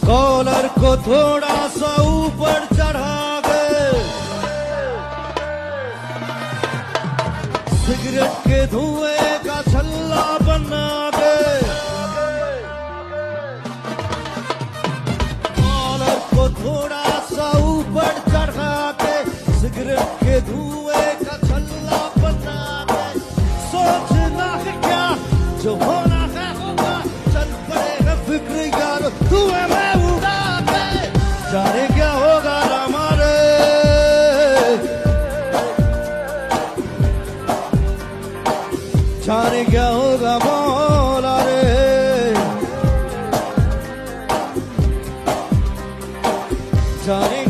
Collar को थोड़ा सा ऊपर चढ़ा गए, सिगरेट के धुएं का छल्ला बना गए। कॉलर को थोड़ा सा ऊपर चढ़ा के सिगरेट के धुएं का छल्ला बना गए। सोचना है क्या जो होना है होगा, चल पड़ेगा फिक्र यार धुएं में उड़ा के। जाने क्या होगा हमारे, जाने क्या होगा मौला रे, जाने